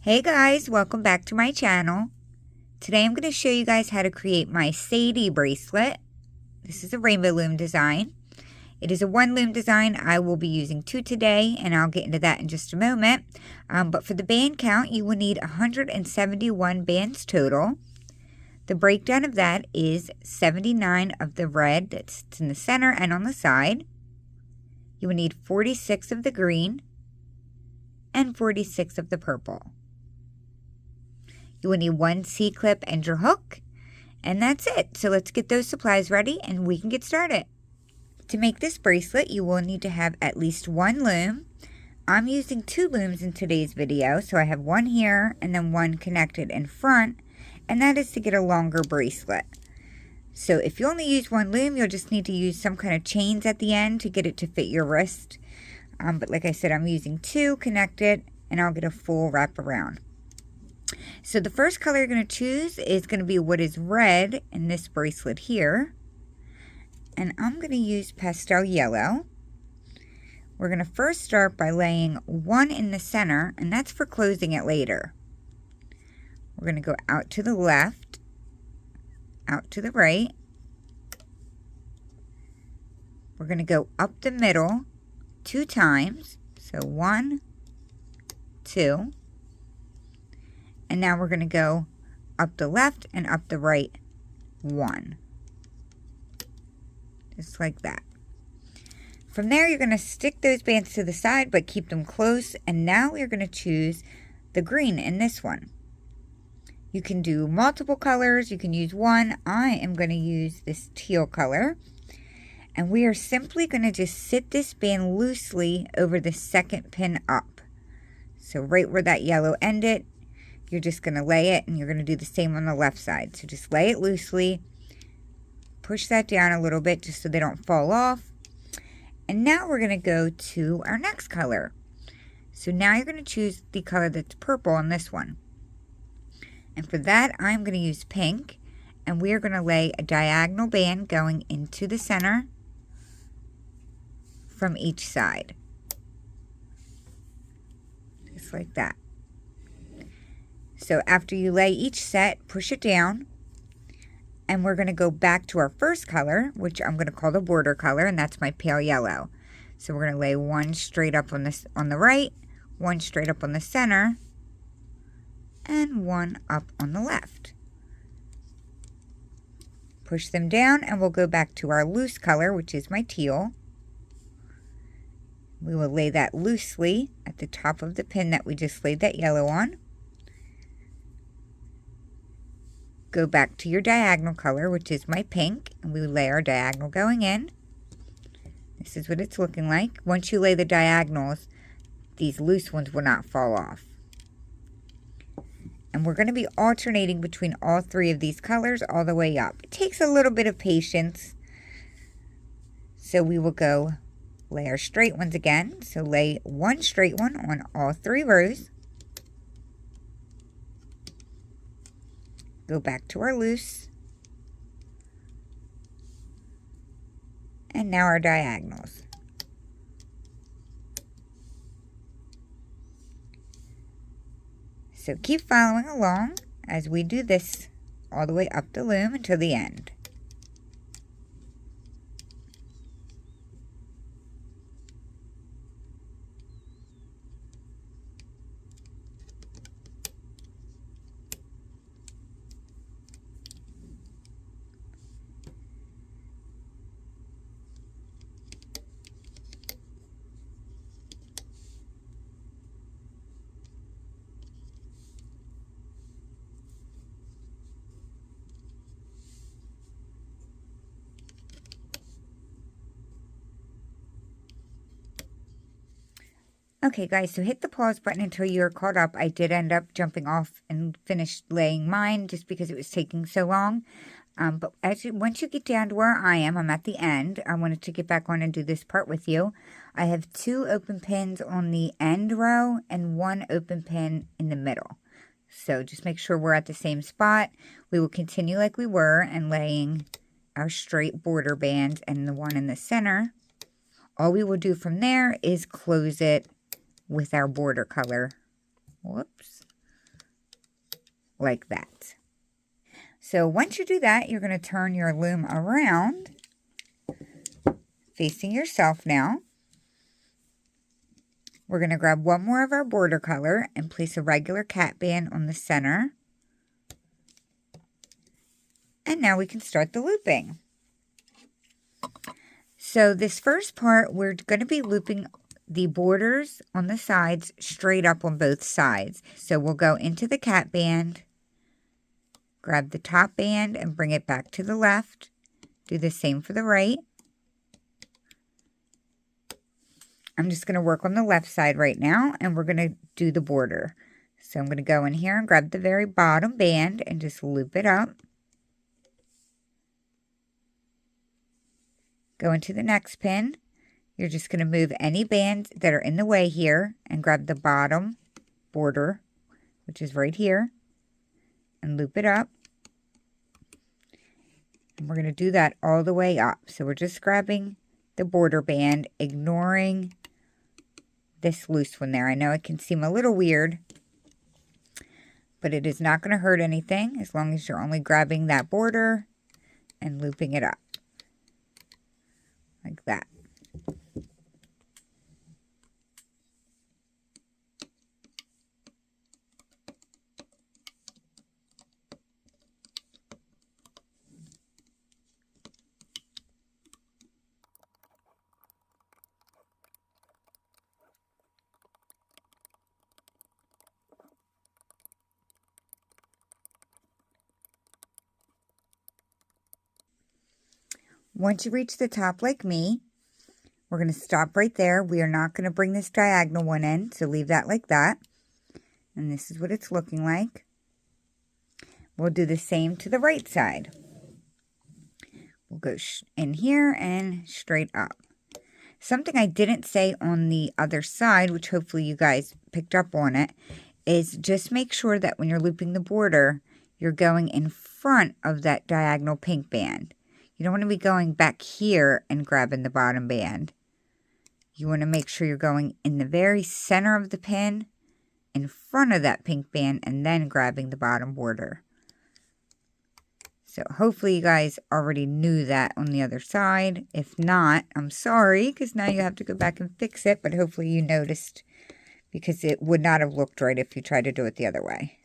Hey guys, welcome back to my channel. Today I'm going to show you guys how to create my Sadie bracelet. This is a rainbow loom design. It is a 1 loom design. I will be using 2 today and I'll get into that in just a moment. But for the band count, you will need 171 bands total. The breakdown of that is 79 of the red that's in the center and on the side. You will need 46 of the green and 46 of the purple. You will need 1 C-clip and your hook, and that's it. So let's get those supplies ready and we can get started. To make this bracelet, you will need to have at least 1 loom. I'm using 2 looms in today's video, so I have 1 here and then 1 connected in front, and that is to get a longer bracelet. So if you only use 1 loom, you'll just need to use some kind of chains at the end to get it to fit your wrist. But like I said, I'm using 2 connected, and I'll get a full wrap around. So the first color you're going to choose is going to be what is red in this bracelet here. And I'm going to use pastel yellow. We're going to first start by laying 1 in the center, and that's for closing it later. We're going to go out to the left, out to the right. We're going to go up the middle 2 times. So 1, 2. And now we're going to go up the left and up the right 1. Just like that. From there, you're going to stick those bands to the side, but keep them close. And now we're going to choose the green in this one. You can do multiple colors. You can use 1. I am going to use this teal color. And we are simply going to just sit this band loosely over the second pin up. So right where that yellow ended, you're just going to lay it, and you're going to do the same on the left side. So just lay it loosely. Push that down a little bit just so they don't fall off. And now we're going to go to our next color. So now you're going to choose the color that's purple on this one. And for that, I'm going to use pink. And we are going to lay a diagonal band going into the center from each side. Just like that. So after you lay each set, push it down. And we're going to go back to our first color, which I'm going to call the border color, and that's my pale yellow. So we're going to lay 1 straight up on this on the right, 1 straight up on the center, and 1 up on the left. Push them down, and we'll go back to our loose color, which is my teal. We will lay that loosely at the top of the pin that we just laid that yellow on. Go back to your diagonal color, which is my pink, and we lay our diagonal going in. This is what it's looking like. Once you lay the diagonals, these loose ones will not fall off. And we're going to be alternating between all 3 of these colors all the way up. It takes a little bit of patience. So we will go lay our straight ones again. So lay 1 straight one on all 3 rows. Go back to our loose. And now our diagonals. So keep following along as we do this all the way up the loom until the end. Okay guys, so hit the pause button until you're caught up. I did end up jumping off and finished laying mine just because it was taking so long. But once you get down to where I am, I'm at the end. I wanted to get back on and do this part with you. I have 2 open pins on the end row and 1 open pin in the middle. So just make sure we're at the same spot. We will continue like we were and laying our straight border bands and the one in the center. All we will do from there is close it with our border color. Whoops. like that. So once you do that, you're going to turn your loom around, facing yourself now. We're going to grab one more of our border color and place a regular cat band on the center. And now we can start the looping. So this first part, we're going to be looping the borders on the sides straight up on both sides. So we'll go into the cat band, grab the top band and bring it back to the left. Do the same for the right. I'm just going to work on the left side right now, and we're going to do the border. So I'm going to go in here and grab the very bottom band and just loop it up. Go into the next pin. You're just going to move any bands that are in the way here and grab the bottom border, which is right here, and loop it up. And we're going to do that all the way up. So we're just grabbing the border band, ignoring this loose one there. I know it can seem a little weird, but it is not going to hurt anything as long as you're only grabbing that border and looping it up like that. Once you reach the top like me, we're going to stop right there. We are not going to bring this diagonal one in, so leave that like that. And this is what it's looking like. We'll do the same to the right side. We'll go in here and straight up. Something I didn't say on the other side, which hopefully you guys picked up on it, is just make sure that when you're looping the border, you're going in front of that diagonal pink band. You don't want to be going back here and grabbing the bottom band. You want to make sure you're going in the very center of the pin, in front of that pink band, and then grabbing the bottom border. So hopefully you guys already knew that on the other side. If not, I'm sorry, because now you have to go back and fix it, but hopefully you noticed, because it would not have looked right if you tried to do it the other way.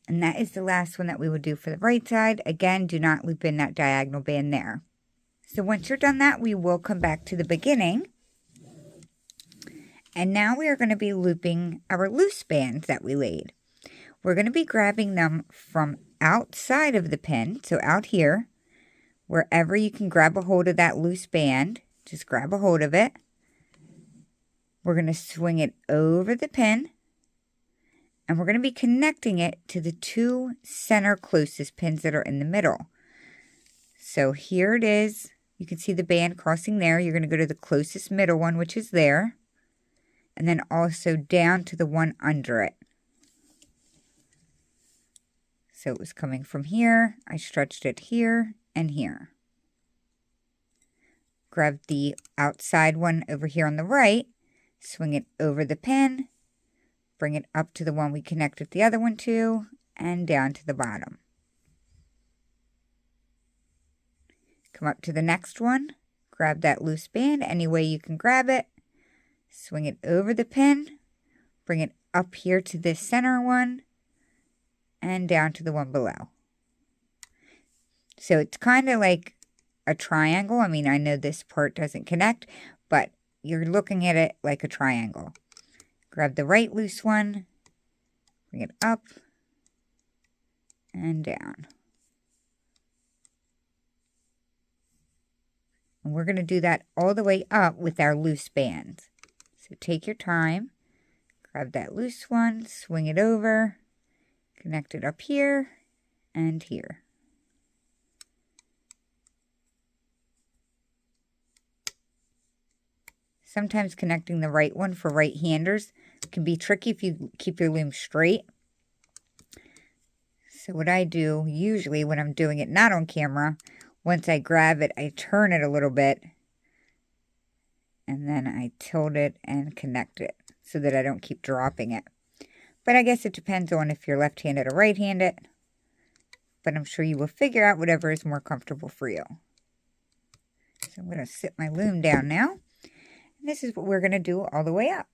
And that is the last one that we would do for the right side. Again, do not loop in that diagonal band there. So once you're done that, we will come back to the beginning. And now we are going to be looping our loose bands that we laid. We're going to be grabbing them from outside of the pin, so out here, wherever you can grab a hold of that loose band, just grab a hold of it. We're going to swing it over the pin. And we're going to be connecting it to the two center closest pins that are in the middle. So here it is. You can see the band crossing there. You're going to go to the closest middle one, which is there. And then also down to the one under it. So it was coming from here. I stretched it here and here. Grab the outside one over here on the right. Swing it over the pin. Bring it up to the one we connected the other one to, and down to the bottom. Come up to the next one, grab that loose band any way you can grab it, swing it over the pin, bring it up here to this center one, and down to the one below. So it's kind of like a triangle. I mean, I know this part doesn't connect, but you're looking at it like a triangle. Grab the right loose one, bring it up and down. And we're going to do that all the way up with our loose bands. So take your time, grab that loose one, swing it over, connect it up here and here. Sometimes connecting the right one for right-handers can be tricky if you keep your loom straight. So what I do usually when I'm doing it not on camera, once I grab it, I turn it a little bit and then I tilt it and connect it so that I don't keep dropping it. But I guess it depends on if you're left-handed or right-handed. But I'm sure you will figure out whatever is more comfortable for you. So I'm going to sit my loom down now. And this is what we're going to do all the way up.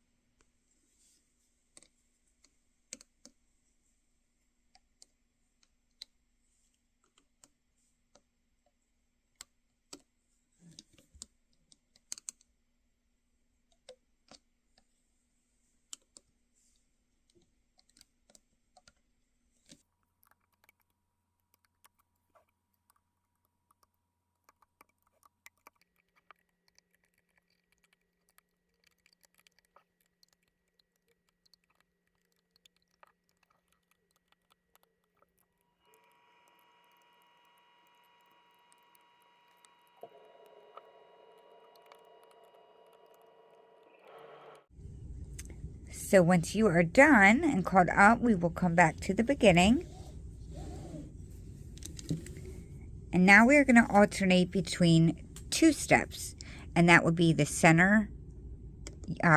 So once you are done and caught up, we will come back to the beginning. And now we are going to alternate between 2 steps. And that would be the center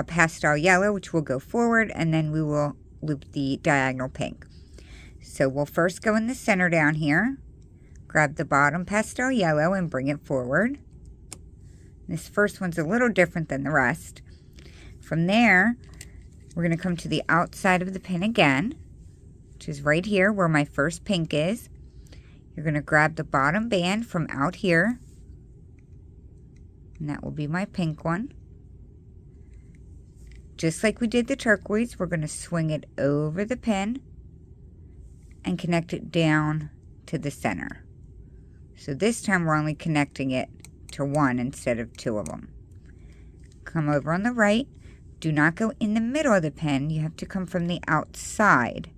pastel yellow, which will go forward, and then we will loop the diagonal pink. So we'll first go in the center down here, grab the bottom pastel yellow and bring it forward. This first one's a little different than the rest. From there, we're going to come to the outside of the pin again, which is right here where my first pink is. You're going to grab the bottom band from out here, and that will be my pink one. Just like we did the turquoise, we're going to swing it over the pin and connect it down to the center. So this time we're only connecting it to 1 instead of 2 of them. Come over on the right. Do not go in the middle of the pin. You have to come from the outside.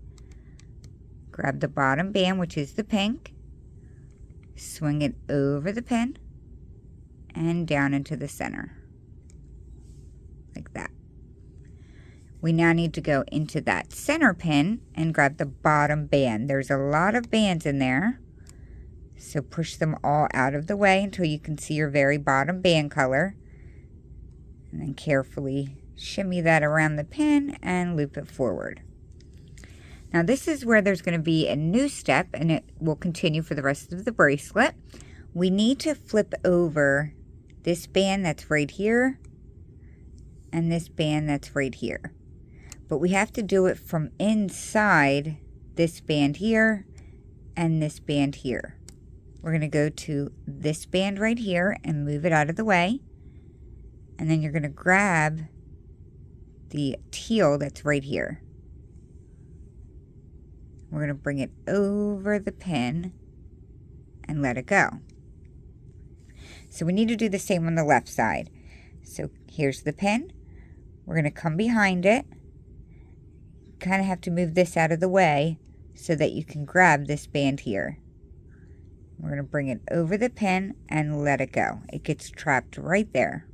Grab the bottom band, which is the pink. Swing it over the pin and down into the center. Like that. We now need to go into that center pin and grab the bottom band. There's a lot of bands in there. So push them all out of the way until you can see your very bottom band color. And then carefully shimmy that around the pin and loop it forward. Now this is where there's going to be a new step, and it will continue for the rest of the bracelet. We need to flip over this band that's right here and this band that's right here. But we have to do it from inside this band here and this band here. We're going to go to this band right here and move it out of the way. And then you're going to grab the teal that's right here. We're going to bring it over the pin and let it go. So we need to do the same on the left side. So here's the pin. We're going to come behind it. Kind of have to move this out of the way so that you can grab this band here. We're going to bring it over the pin and let it go. It gets trapped right there.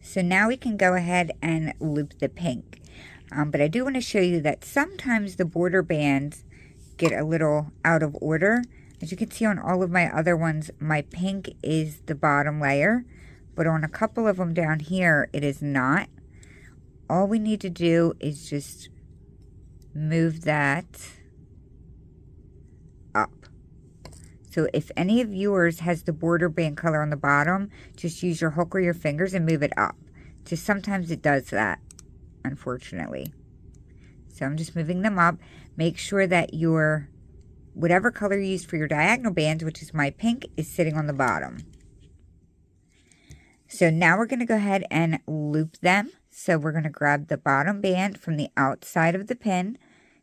So now we can go ahead and loop the pink. But I do want to show you that sometimes the border bands get a little out of order. As you can see on all of my other ones, my pink is the bottom layer. But on a couple of them down here, it is not. All we need to do is just move that up. So if any of yours has the border band color on the bottom, just use your hook or your fingers and move it up. Just sometimes it does that, unfortunately. So I'm just moving them up. Make sure that your, whatever color you use for your diagonal bands, which is my pink, is sitting on the bottom. So now we're going to go ahead and loop them. So we're going to grab the bottom band from the outside of the pin,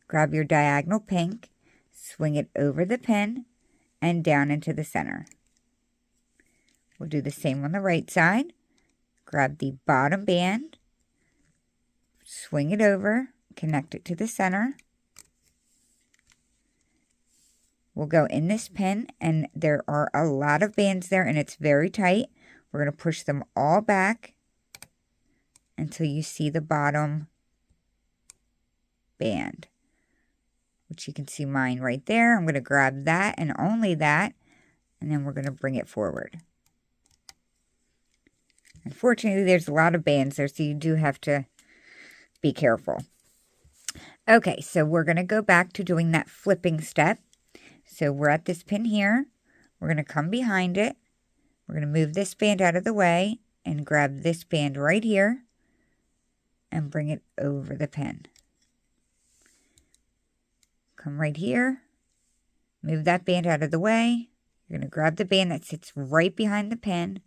grab your diagonal pink, swing it over the pin, and down into the center. We'll do the same on the right side. Grab the bottom band, swing it over, connect it to the center. We'll go in this pin, and there are a lot of bands there, and it's very tight. We're going to push them all back until you see the bottom band, which you can see mine right there. I'm going to grab that and only that, and then we're going to bring it forward. Unfortunately, there's a lot of bands there, so you do have to be careful. Okay, so we're going to go back to doing that flipping step. So we're at this pin here. We're going to come behind it. We're going to move this band out of the way and grab this band right here and bring it over the pin. Come right here, move that band out of the way. You're going to grab the band that sits right behind the pin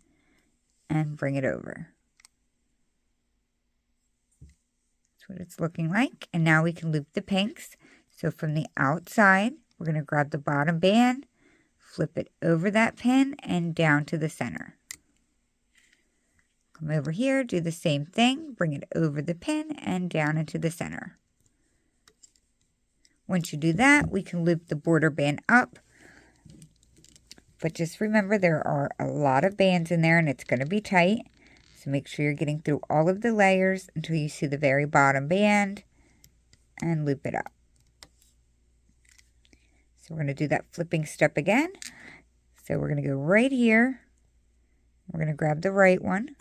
and bring it over. That's what it's looking like. And now we can loop the pinks. So from the outside, we're going to grab the bottom band, flip it over that pin and down to the center. Come over here, do the same thing, bring it over the pin and down into the center. Once you do that, we can loop the border band up. But just remember, there are a lot of bands in there and it's going to be tight. So make sure you're getting through all of the layers until you see the very bottom band and loop it up. So we're going to do that flipping step again. So we're going to go right here. We're going to grab the right one.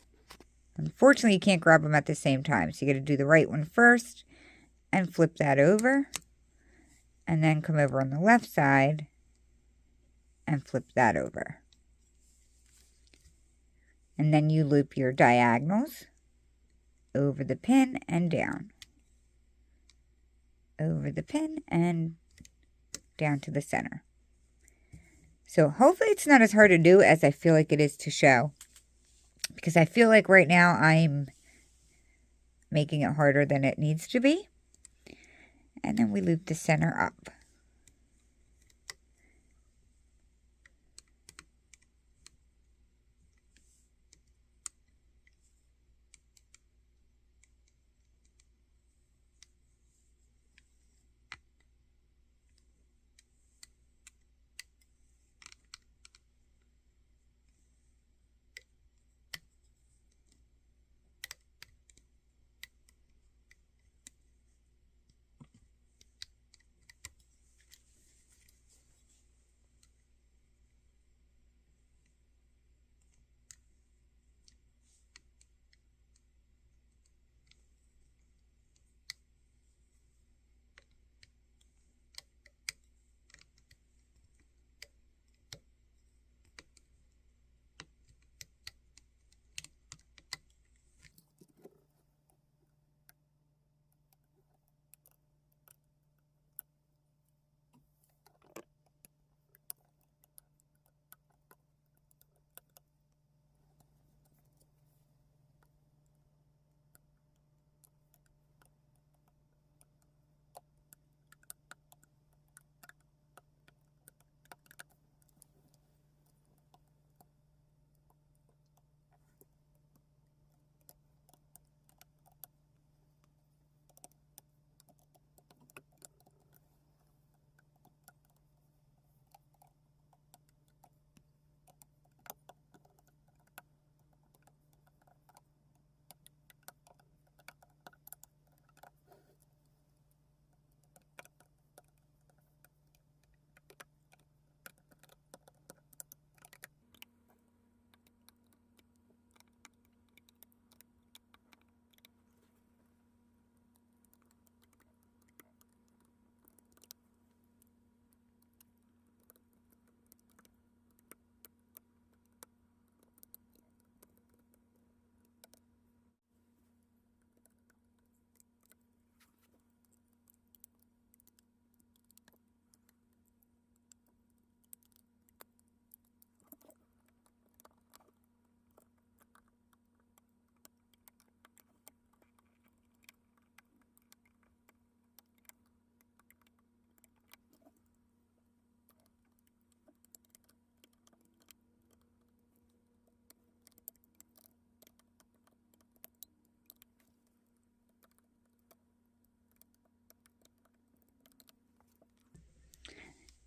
Unfortunately, you can't grab them at the same time. So you got to do the right one first and flip that over. And then come over on the left side and flip that over. And then you loop your diagonals over the pin and down. Over the pin and down to the center. So hopefully it's not as hard to do as I feel like it is to show. Because I feel like right now I'm making it harder than it needs to be. And then we loop the center up.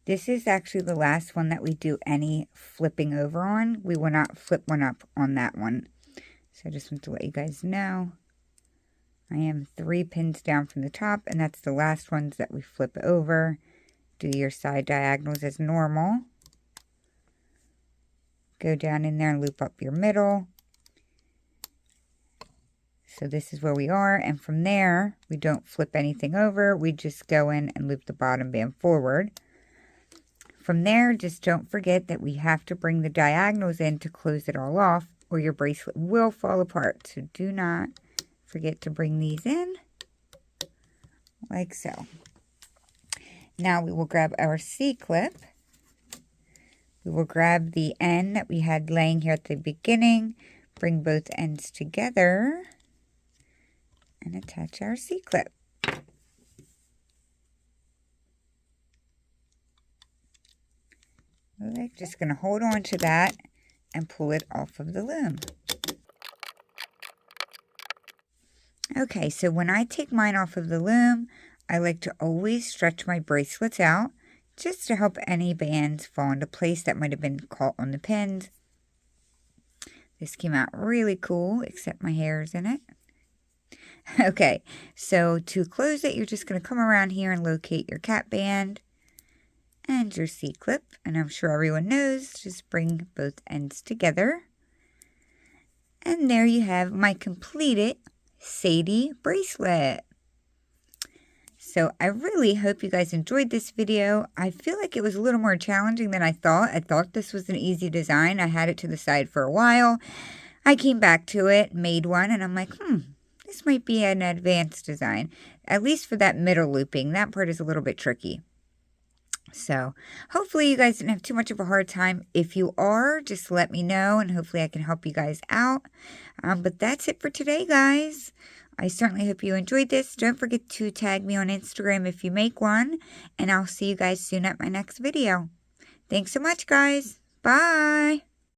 This is actually the last one that we do any flipping over on. We will not flip one up on that one. So I just want to let you guys know. I am 3 pins down from the top, and that's the last ones that we flip over. Do your side diagonals as normal. Go down in there and loop up your middle. So this is where we are, and from there, we don't flip anything over. We just go in and loop the bottom band forward. From there, just don't forget that we have to bring the diagonals in to close it all off, or your bracelet will fall apart. So do not forget to bring these in, like so. Now we will grab our C-clip. We will grab the end that we had laying here at the beginning, bring both ends together, and attach our C-clip. We're just going to hold on to that and pull it off of the loom. Okay, so when I take mine off of the loom, I like to always stretch my bracelets out just to help any bands fall into place that might have been caught on the pins. This came out really cool, except my hair's in it. Okay, so to close it, you're just going to come around here and locate your cap band and your C-clip. And I'm sure everyone knows, just bring both ends together. And there you have my completed Sadie bracelet. So I really hope you guys enjoyed this video. I feel like it was a little more challenging than I thought. I thought this was an easy design. I had it to the side for a while. I came back to it, made one, and I'm like, this might be an advanced design. At least for that middle looping. That part is a little bit tricky. So hopefully you guys didn't have too much of a hard time. If you are, just let me know and hopefully I can help you guys out. But that's it for today, guys. I certainly hope you enjoyed this. Don't forget to tag me on Instagram if you make one. And I'll see you guys soon at my next video. Thanks so much, guys. Bye.